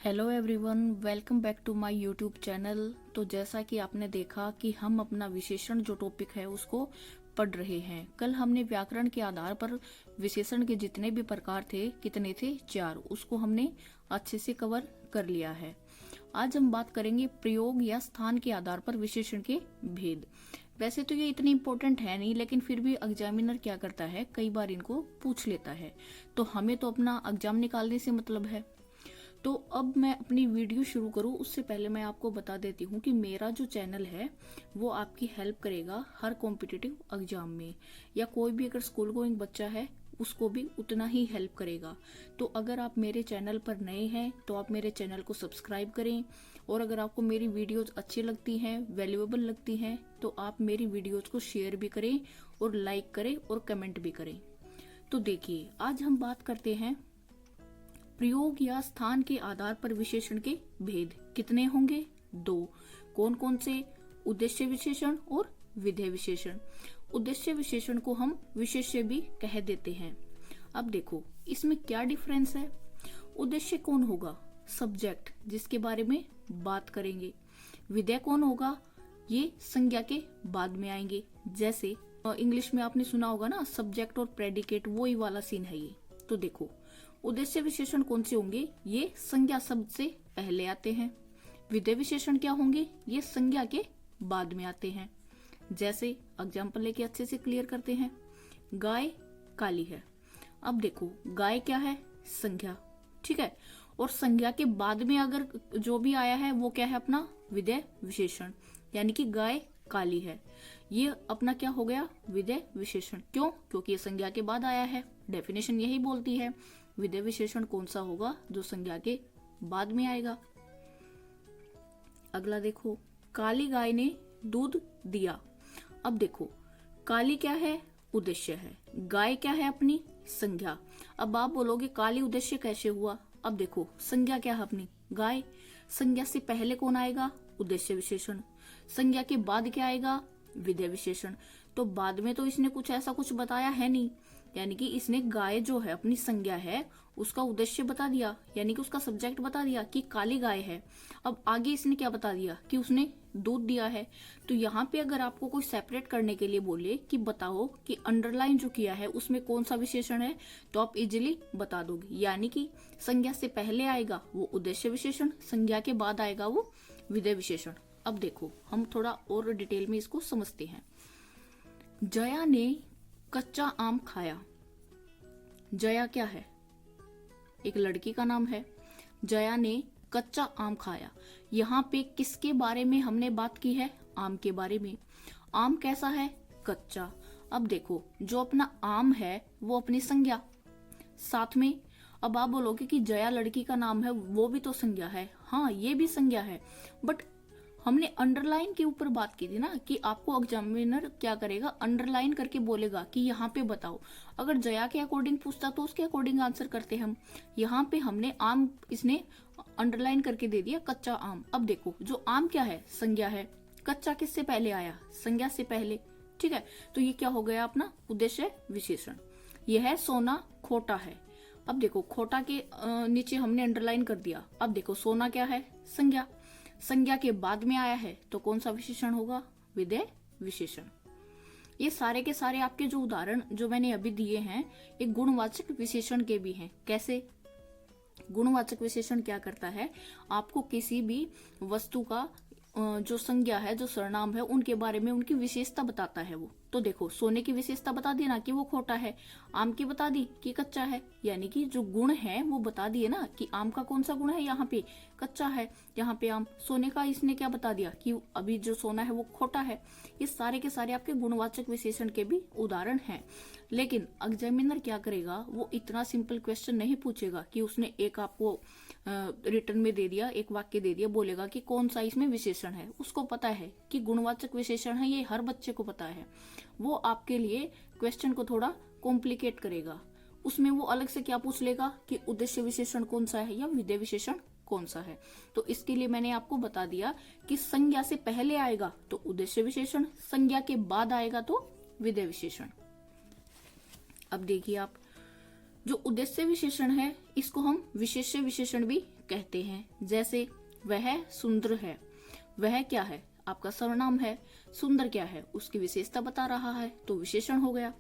Hello everyone, welcome back to my YouTube channel. तो जैसा कि आपने देखा कि हम अपना विशेषण जो टॉपिक है उसको पढ़ रहे हैं। कल हमने व्याकरण के आधार पर विशेषण के जितने भी प्रकार थे, कितने थे, 4, उसको हमने अच्छे से कवर कर लिया है। आज हम बात करेंगे प्रयोग या स्थान के आधार पर विशेषण के भेद। वैसे तो ये इतनी इम्पोर्टेंट है नहीं, लेकिन फिर भी एग्जामिनर क्या करता है, कई बार इनको पूछ लेता है, तो हमें तो अपना एग्जाम निकालने से मतलब है। तो अब मैं अपनी वीडियो शुरू करूं उससे पहले मैं आपको बता देती हूं कि मेरा जो चैनल है वो आपकी हेल्प करेगा हर कॉम्पिटिटिव एग्जाम में, या कोई भी अगर स्कूल गोइंग बच्चा है उसको भी उतना ही हेल्प करेगा। तो अगर आप मेरे चैनल पर नए हैं तो आप मेरे चैनल को सब्सक्राइब करें, और अगर आपको मेरी वीडियोज अच्छी लगती हैं, वैल्यूएबल लगती हैं, तो आप मेरी वीडियोज को शेयर भी करें और लाइक करें और कमेंट भी करें। तो देखिए, आज हम बात करते हैं प्रयोग या स्थान के आधार पर विशेषण के भेद। कितने होंगे? 2। कौन कौन से? उद्देश्य विशेषण और विधेय विशेषण। उद्देश्य विशेषण को हम विशेष्य भी कह देते हैं। अब देखो इसमें क्या डिफरेंस है। उद्देश्य कौन होगा? सब्जेक्ट, जिसके बारे में बात करेंगे। विधेय कौन होगा? ये संज्ञा के बाद में आएंगे। जैसे इंग्लिश में आपने सुना होगा ना, सब्जेक्ट और प्रेडिकेट, वही वाला सीन है ये। तो देखो, उद्देश्य विशेषण कौन से होंगे? ये संज्ञा शब्द से पहले आते हैं। विधेय विशेषण क्या होंगे? ये संज्ञा के बाद में आते हैं। जैसे एग्जाम्पल लेके अच्छे से क्लियर करते हैं। गाय काली है। अब देखो, गाय क्या है? संज्ञा, ठीक है। और संज्ञा के बाद में अगर जो भी आया है वो क्या है? अपना विधेय विशेषण, यानी कि गाय काली है, ये अपना क्या हो गया? विधेय विशेषण। क्यों? क्योंकि ये संज्ञा के बाद आया है। डेफिनेशन यही बोलती है विधेय विशेषण कौन सा होगा? जो संज्ञा के बाद में आएगा। अगला देखो, काली गाय ने दूध दिया। अब देखो, काली क्या है? उद्देश्य है। गाय क्या है? अपनी संज्ञा। अब आप बोलोगे काली उद्देश्य कैसे हुआ? अब देखो, संज्ञा क्या है? अपनी गाय। संज्ञा से पहले कौन आएगा? उद्देश्य विशेषण। संज्ञा के बाद क्या आएगा? विधेय विशेषण। तो बाद में तो इसने कुछ ऐसा कुछ बताया है नहीं, यानी कि इसने गाय जो है अपनी संज्ञा है उसका उद्देश्य बता दिया, यानी कि उसका सब्जेक्ट बता दिया कि काली गाय है। अब आगे इसने क्या बता दिया? कि उसने दूध दिया है। तो यहाँ पे अगर आपको कोई सेपरेट करने के लिए बोले कि बताओ कि अंडरलाइन जो किया है उसमें कौन सा विशेषण है, तो आप इजिली बता दोगे। यानी कि संज्ञा से पहले आएगा वो उद्देश्य विशेषण, संज्ञा के बाद आएगा वो विधेय विशेषण। अब देखो, हम थोड़ा और डिटेल में इसको समझते हैं। जया ने कच्चा आम खाया। जया क्या है? एक लड़की का नाम है। जया ने कच्चा आम खाया। यहाँ पे किसके बारे में हमने बात की है? आम के बारे में। आम कैसा है? कच्चा। अब देखो, जो अपना आम है वो अपनी संज्ञा साथ में। अब आप बोलोगे कि जया लड़की का नाम है, वो भी तो संज्ञा है। हाँ, ये भी संज्ञा है, बट हमने अंडरलाइन के ऊपर बात की थी ना, कि आपको एग्जामिनर क्या करेगा? अंडरलाइन करके बोलेगा कि यहाँ पे बताओ। अगर जया के अकॉर्डिंग पूछता तो उसके अकॉर्डिंग आंसर करते हम। यहाँ पे हमने आम, इसने अंडरलाइन करके दे दिया कच्चा आम। अब देखो, जो आम क्या है? संज्ञा है। कच्चा किससे पहले आया? संज्ञा से पहले, ठीक है। तो ये क्या हो गया? अपना उद्देश्य विशेषण। यह है सोना खोटा है। अब देखो, खोटा के नीचे हमने अंडरलाइन कर दिया। अब देखो, सोना क्या है? संज्ञा। संज्ञा के बाद में आया है तो कौन सा विशेषण होगा? विधेय विशेषण। ये सारे के सारे आपके जो उदाहरण जो मैंने अभी दिए हैं, एक गुणवाचक विशेषण के भी हैं। कैसे? गुणवाचक विशेषण क्या करता है? आपको किसी भी वस्तु का जो संज्ञा है, जो सर्वनाम है, उनके बारे में उनकी विशेषता बताता है वो। तो देखो, सोने की विशेषता बता दी ना कि वो खोटा है, आम की बता दी कि कच्चा है, यानी कि जो गुण है वो बता दिए ना कि आम का कौन सा गुण है, यहाँ पे कच्चा है, यहाँ पे आम। सोने का इसने क्या बता दिया? कि अभी जो सोना है वो खोटा है। ये सारे के सारे आपके गुणवाचक विशेषण के भी उदाहरण हैं। लेकिन एग्जामिनर क्या करेगा? वो इतना सिंपल क्वेश्चन नहीं पूछेगा कि उसने एक आपको रिटर्न में दे दिया, एक वाक्य दे दिया, बोलेगा कि कौन सा इसमें विशेषण है। उसको पता है कि गुणवाचक विशेषण है, ये हर बच्चे को पता है। वो आपके लिए क्वेश्चन को थोड़ा कॉम्प्लिकेट करेगा। उसमें वो अलग से क्या पूछ लेगा कि उद्देश्य विशेषण कौन सा है या विधेय विशेषण कौन सा है। तो इसके लिए मैंने आपको बता दिया कि संज्ञा से पहले आएगा तो उद्देश्य विशेषण, संज्ञा के बाद आएगा तो विधेय विशेषण। अब देखिए आप, जो उद्देश्य विशेषण है इसको हम विशेष्य विशेषण भी कहते हैं। जैसे वह सुंदर है, वह क्या है, आपका सर्वनाम है। सुंदर क्या है, उसकी विशेषता बता रहा है, तो विशेषण हो गया।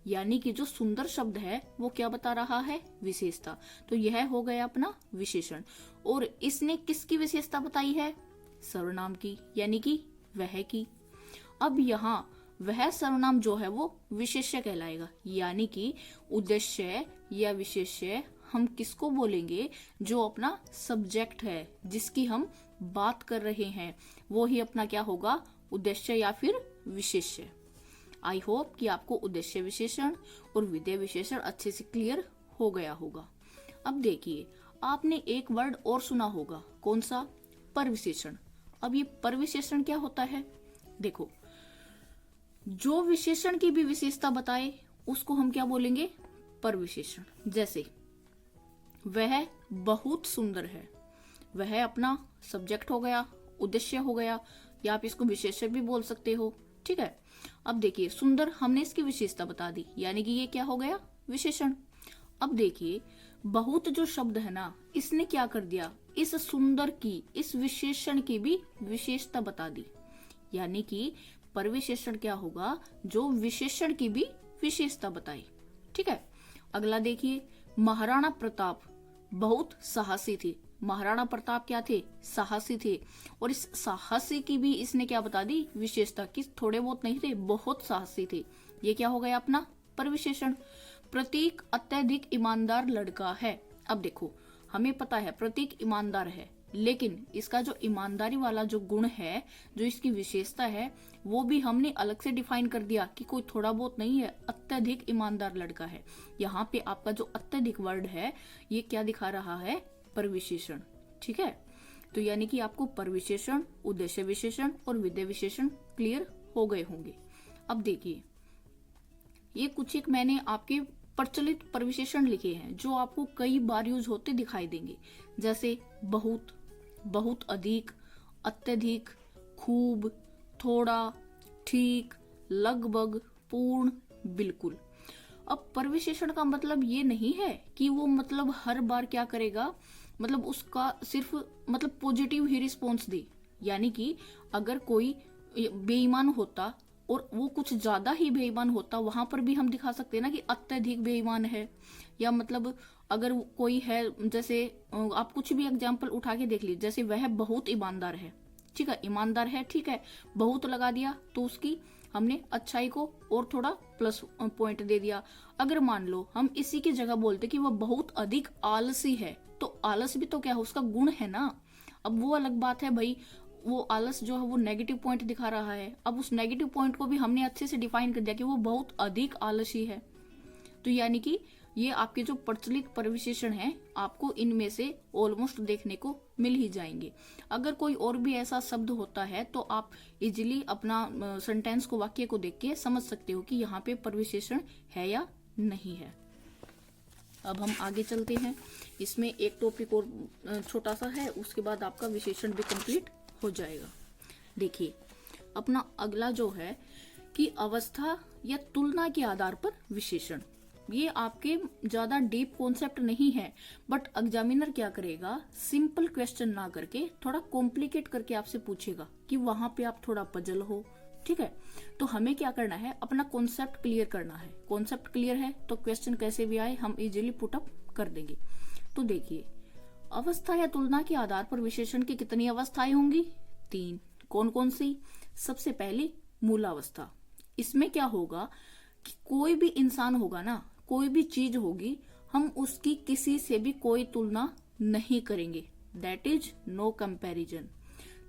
यानी कि जो सुंदर शब्द है वो क्या बता रहा है, विशेषता। तो यह हो गया अपना विशेषण। और इसने किसकी विशेषता बताई है, सर्वनाम की, यानी कि वह की। अब यहाँ वह सर्वनाम जो है वो विशेष्य कहलाएगा। यानी कि उद्देश्य या विशेष्य हम किसको बोलेंगे, जो अपना सब्जेक्ट है, जिसकी हम बात कर रहे हैं, वो ही अपना क्या होगा, उद्देश्य या फिर विशेष्य। आई होप कि आपको उद्देश्य विशेषण और विधेय विशेषण अच्छे से क्लियर हो गया होगा। अब देखिए, आपने एक वर्ड और सुना होगा, कौन सा, परविशेषण। अब ये परविशेषण क्या होता है, देखो, जो विशेषण की भी विशेषता बताए उसको हम क्या बोलेंगे, परविशेषण। जैसे वह बहुत सुंदर है, वह अपना सब्जेक्ट हो गया, उद्देश्य हो गया, या आप इसको विशेष्य भी बोल सकते हो। ठीक है। अब देखिए, सुंदर हमने इसकी विशेषता बता दी, यानी कि ये क्या हो गया, विशेषण। अब देखिए, बहुत जो शब्द है ना, इसने क्या कर दिया, इस सुंदर की, इस विशेषण की भी विशेषता बता दी। यानी कि परविशेषण क्या होगा, जो विशेषण की भी विशेषता बताए। ठीक है। अगला देखिए, महाराणा प्रताप बहुत साहसी थे। महाराणा प्रताप क्या थे, साहसी थे। और इस साहसी की भी इसने क्या बता दी, विशेषता, कि थोड़े बहुत नहीं थे, बहुत साहसी थे। ये क्या हो गया अपना परविशेषण। प्रतीक अत्यधिक ईमानदार लड़का है। अब देखो, हमें पता है प्रतीक ईमानदार है, लेकिन इसका जो ईमानदारी वाला जो गुण है, जो इसकी विशेषता है, वो भी हमने अलग से डिफाइन कर दिया कि कोई थोड़ा बहुत नहीं है, अत्यधिक ईमानदार लड़का है। यहाँ पे आपका जो अत्यधिक वर्ड है, ये क्या दिखा रहा है, परविशेषण। ठीक है। तो यानी कि आपको परविशेषण, उद्देश्य विशेषण और विधेय विशेषण क्लियर हो गए होंगे। अब देखिए, ये कुछ एक मैंने आपके प्रचलित परविशेषण लिखे हैं, जो आपको कई बार यूज होते दिखाई देंगे। जैसे बहुत, बहुत अधिक, अत्यधिक, खूब, थोड़ा, ठीक, लगभग, पूर्ण, बिल्कुल। अब परविशेषण का मतलब ये नहीं है कि वो मतलब हर बार क्या करेगा, मतलब उसका सिर्फ मतलब पॉजिटिव ही रिस्पॉन्स दे। यानी कि अगर कोई बेईमान होता और वो कुछ ज्यादा ही बेईमान होता, वहां पर भी हम दिखा सकते हैं ना कि अत्यधिक बेईमान है। या मतलब अगर कोई है, जैसे आप कुछ भी एग्जाम्पल उठा के देख लीजिए, जैसे वह बहुत ईमानदार है, ठीक है, ईमानदार है, ठीक है, बहुत लगा दिया तो उसकी हमने अच्छाई को और थोड़ा प्लस पॉइंट दे दिया। अगर मान लो हम इसी की जगह बोलते कि वह बहुत अधिक आलसी है, तो आलस भी तो क्या है, उसका गुण है ना। अब वो अलग बात है भाई, वो आलस जो है वो नेगेटिव पॉइंट दिखा रहा है। अब उस नेगेटिव पॉइंट को भी हमने अच्छे से डिफाइन कर दिया कि वो बहुत अधिक आलसी है। तो यानी कि ये आपके जो प्रचलित परविशेषण हैं, आपको इनमें से ऑलमोस्ट देखने को मिल ही जाएंगे। अगर कोई और भी ऐसा शब्द होता है तो आप इजीली अपना सेंटेंस को, वाक्य को देख के समझ सकते हो कि यहाँ पे परविशेषण है या नहीं है। अब हम आगे चलते हैं। इसमें एक टॉपिक और छोटा सा है, उसके बाद आपका विशेषण भी कंप्लीट हो जाएगा। देखिए, अपना अगला जो है कि अवस्था या तुलना के आधार पर विशेषण। ये आपके ज्यादा डीप कॉन्सेप्ट नहीं है, बट एग्जामिनर क्या करेगा, सिंपल क्वेश्चन ना करके थोड़ा कॉम्प्लिकेट करके आपसे पूछेगा कि वहां पे आप थोड़ा पजल हो। ठीक है। तो हमें क्या करना है, अपना कॉन्सेप्ट क्लियर करना है। कॉन्सेप्ट क्लियर है तो क्वेश्चन कैसे भी आए हम इजीली पुट अप कर देंगे। तो देखिए, अवस्था या तुलना के आधार पर विशेषण की कितनी अवस्थाएं होंगी, 3। कौन कौन सी, सबसे पहली मूलावस्था। इसमें क्या होगा कि कोई भी इंसान होगा ना, कोई भी चीज होगी, हम उसकी किसी से भी कोई तुलना नहीं करेंगे, दैट इज नो कंपैरिजन।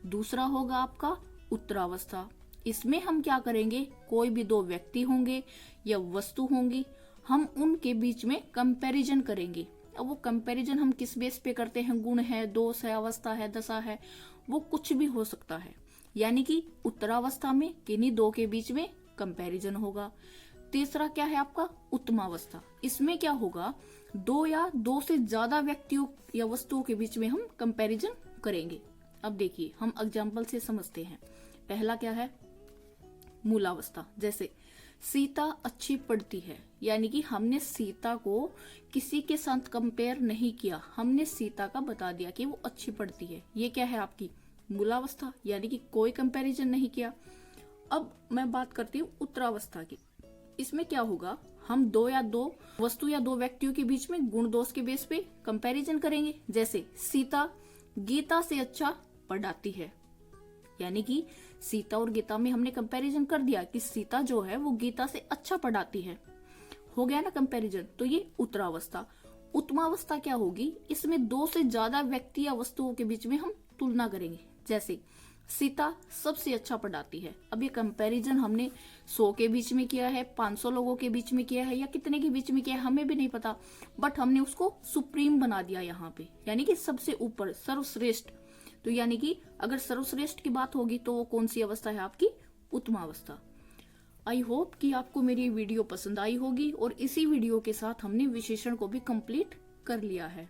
दूसरा होगा आपका उत्तरावस्था। इसमें हम क्या करेंगे, कोई भी 2 व्यक्ति होंगे या वस्तु होंगी, हम उनके बीच में कंपैरिजन करेंगे। अब वो कंपैरिजन हम किस बेस पे करते हैं, गुण है, दोष है, अवस्था है, दशा है, वो कुछ भी हो सकता है। यानी कि उत्तरावस्था में किन्हीं 2 के बीच में कंपैरिजन होगा। तीसरा क्या है आपका उत्तमावस्था। इसमें क्या होगा, 2 या 2 से ज्यादा व्यक्तियों या वस्तुओं के बीच में हम कंपैरिजन करेंगे। अब देखिए, हम एग्जाम्पल से समझते हैं। पहला क्या है, मूलावस्था। जैसे सीता अच्छी पढ़ती है, यानी कि हमने सीता को किसी के साथ कंपेयर नहीं किया, हमने सीता का बता दिया कि वो अच्छी पढ़ती है। ये क्या है आपकी मूलावस्था, यानी कि कोई कंपैरिजन नहीं किया। अब मैं बात करती हूँ उत्तरावस्था की। इसमें क्या होगा, हम दो वस्तु या दो व्यक्तियों के बीच में गुण दोष के बेस पे कंपैरिजन करेंगे। जैसे सीता गीता से अच्छा पढ़ाती है, यानी कि सीता और गीता में हमने कंपैरिजन कर दिया कि सीता जो है वो गीता से अच्छा पढ़ाती है, हो गया ना कंपैरिजन। तो ये उत्तरावस्था। उत्तमावस्था क्या होगी, इसमें दो से ज्यादा व्यक्ति या वस्तुओं के बीच में हम तुलना करेंगे। जैसे सीता सबसे अच्छा पढ़ाती है, अब ये कंपैरिजन हमने 100 के बीच में किया है, 500 लोगों के बीच में किया है, या कितने के बीच में किया है हमें भी नहीं पता, बट हमने उसको सुप्रीम बना दिया यहाँ पे, यानी कि सबसे ऊपर, सर्वश्रेष्ठ। तो यानी कि अगर सर्वश्रेष्ठ की बात होगी तो वो कौन सी अवस्था है आपकी, उत्तमावस्था। आई होप कि आपको मेरी वीडियो पसंद आई होगी, और इसी वीडियो के साथ हमने विशेषण को भी कंप्लीट कर लिया है।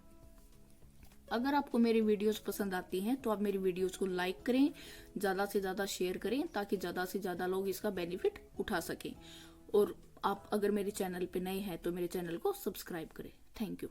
अगर आपको मेरी वीडियोस पसंद आती हैं तो आप मेरी वीडियोस को लाइक करें, ज्यादा से ज्यादा शेयर करें, ताकि ज्यादा से ज्यादा लोग इसका बेनिफिट उठा सकें। और आप अगर मेरे चैनल पे नए हैं तो मेरे चैनल को सब्सक्राइब करें। Thank you.